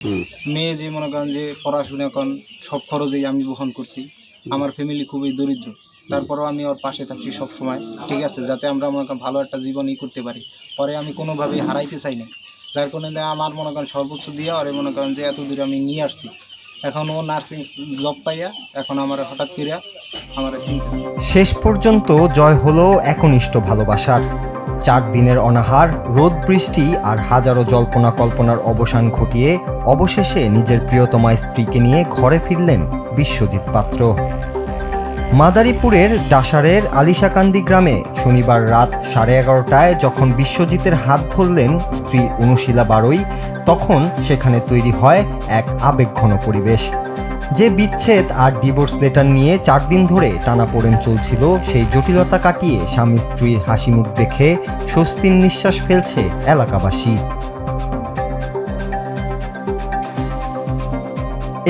মেয়ে যে মনে করেন যে পড়াশোনা এখন সব খরচেই আমি বহন করছি। আমার ফ্যামিলি খুবই দরিদ্র, তারপরেও আমি ওর পাশে থাকছি সব সময়, ঠিক আছে, যাতে আমরা মনে করেন ভালো একটা জীবনই করতে পারি। পরে আমি কোনোভাবেই হারাইতে চাই না, যার কারণে আমার মনে করেন সর্বোচ্চ দিয়ে ওরে মনে করেন যে এত দূরে আমি নিয়ে আসছি। এখন ও নার্সিং জব পাইয়া এখন আমার হঠাৎ করে আমার চিন্তা। শেষ পর্যন্ত জয় হলো একনিষ্ঠ ভালোবাসার। 4 দিনের অনাহার, রোদ বৃষ্টি আর হাজারো জল্পনা কল্পনার অবসান ঘটিয়ে অবশেষে নিজের প্রিয়তমা স্ত্রীকে নিয়ে ঘরে ফিরলেন বিশ্বজিৎ পাত্র। মাদারীপুরের ডাসারের আলিশাকান্দি গ্রামে শনিবার রাত 11:30টায় যখন বিশ্বজিতের হাত ধরলেন স্ত্রী অনুশীলা বারৈ, তখন সেখানে তৈরি হয় এক আবেগঘন পরিবেশ। যে বিচ্ছেদ আর ডিভোর্স লেটার নিয়ে 4 দিন ধরে টানাপোড়েন চলছিল, সেই জটিলতা কাটিয়ে স্বামী স্ত্রীর হাসি মুখ দেখে স্বস্তির নিঃশ্বাস ফেলছে এলাকাবাসী।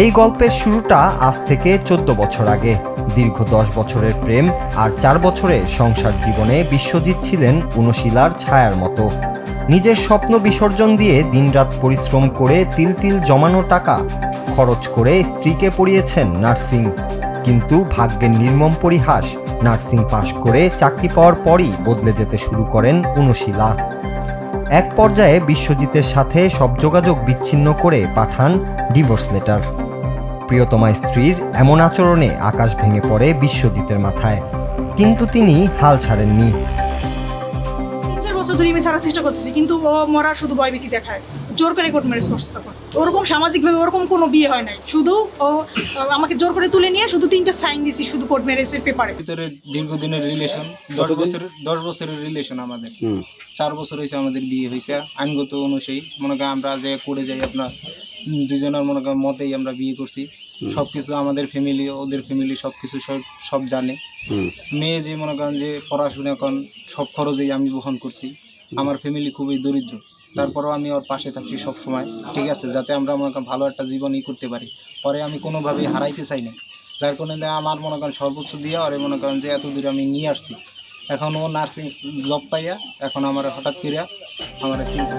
এই গল্পের শুরুটা আজ থেকে 14 বছর আগে। দীর্ঘ 10 বছরের প্রেম আর 4 বছরের সংসার জীবনে বিশ্বজিৎ ছিলেন অনুশীলার ছায়ার মতো। নিজের স্বপ্ন বিসর্জন দিয়ে দিনরাত পরিশ্রম করে তিল তিল জমানো টাকা খরচ করে স্ত্রীকে পড়িয়েছেন নার্সিং। কিন্তু ভাগ্যের নির্মম পরিহাস, নার্সিং পাশ করে চাকরি পাওয়ার পরই বদলে যেতে শুরু করেন অনুশীলা। এক পর্যায়ে বিশ্বজিতের সাথে সব যোগাযোগ বিচ্ছিন্ন করে পাঠান ডিভোর্স লেটার। প্রিয়তমা স্ত্রীর এমন আচরণে আকাশ ভেঙে পড়ে বিশ্বজিতের মাথায়, কিন্তু তিনি হাল ছাড়েননি। 3-4 বছর ধরে আমি ছাড়ার চেষ্টা করতেছি, কিন্তু ও মরার শুধু ভয়ভীতি দেখায়, জোর করে কোর্ট ম্যারেজ করছে। তখন ওরকম সামাজিকভাবে ওরকম কোনো বিয়ে হয় নাই, শুধু ও আমাকে জোর করে তুলে নিয়ে শুধু 3টা সাইন দিছি শুধু কোর্ট ম্যারেজের পেপারে। ভিতরে দীর্ঘদিনের রিলেশন, 10 বছরের রিলেশন আমাদের। 4 বছর হয়েছে আমাদের বিয়ে হয়েছে আইনগত অনুযায়ী। মনে করেন আমরা যে করে যাই আপনার দুজনের মনে করেন মতেই আমরা বিয়ে করছি। সব কিছু আমাদের ফ্যামিলি ওদের ফ্যামিলি সব কিছু সব জানে। মেয়ে যে মনে করেন যে পড়াশোনা এখন সব খরচেই আমি বহন করছি। আমার ফ্যামিলি খুবই দরিদ্র, তারপরেও আমি ওর পাশে থাকছি সব সময়, ঠিক আছে, যাতে আমরা মনে করেন ভালো একটা জীবনই করতে পারি। পরে আমি কোনোভাবেই হারাইতে চাই না, যার কারণে আমার মনে করেন সর্বোচ্চ দিয়ে ওরে মনে করেন যে এত দূরে আমি নিয়ে আসছি। এখন ও নার্সিং জব পাইয়া এখন আমার হঠাৎ করে আমার চিন্তা।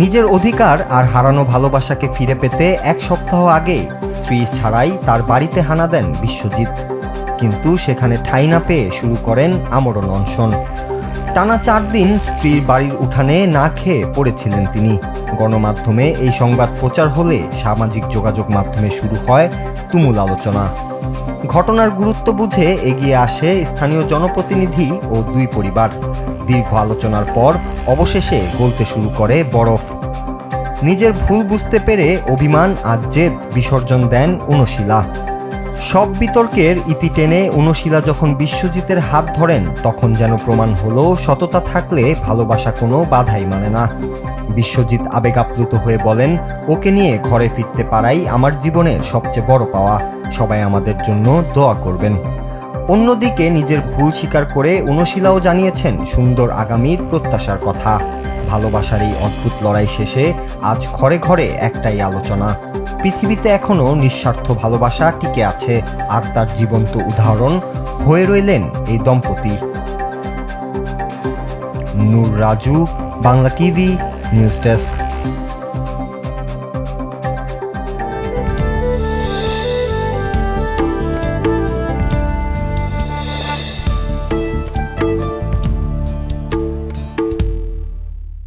নিজের অধিকার আর হারানো ভালোবাসাকে ফিরে পেতে 1 সপ্তাহ আগে স্ত্রী ছাড়াই তার বাড়িতে হানা দেন বিশ্বজিৎ। কিন্তু সেখানে ঠাঁই না পেয়ে শুরু করেন আমরণ অনশন। টানা 4 দিন স্ত্রীর বাড়ির উঠানে না খেয়ে পড়েছিলেন তিনি। গণমাধ্যমে এই সংবাদ প্রচার হলে সামাজিক যোগাযোগ মাধ্যমে শুরু হয় তুমুল আলোচনা। ঘটনার গুরুত্ব বুঝে এগিয়ে আসে স্থানীয় জনপ্রতিনিধি ও 2 পরিবার। দীর্ঘ আলোচনার পর অবশেষে গলতে শুরু করে বরফ। নিজের ভুল বুঝতে পেরে অভিমান আর জেদ বিসর্জন দেন অনুশীলা। সব বিতর্কের ইতি টেনে অনুশীলা যখন বিশ্বজিতের হাত ধরেন, তখন যেন প্রমাণ হলো সততা থাকলে ভালোবাসা কোনো বাধাই মানে না। বিশ্বজিৎ আবেগ আপ্লুত হয়ে বলেন, ওকে নিয়ে ঘরে ফিরতে পারাই আমার জীবনের সবচেয়ে বড় পাওয়া, সবাই আমাদের জন্য দোয়া করবেন। অন্যদিকে নিজের ভুল স্বীকার করে অনুশীলাও জানিয়েছেন সুন্দর আগামীর প্রত্যাশার কথা। ভালোবাসার এই অদ্ভুত লড়াই শেষে আজ ঘরে ঘরে একটাই আলোচনা, পৃথিবীতে এখনো নিঃস্বার্থ ভালোবাসা টিকে আছে, আর তার জীবন্ত উদাহরণ হয়ে রইলেন এই দম্পতি। Noor Raju, Bangla TV, news desk.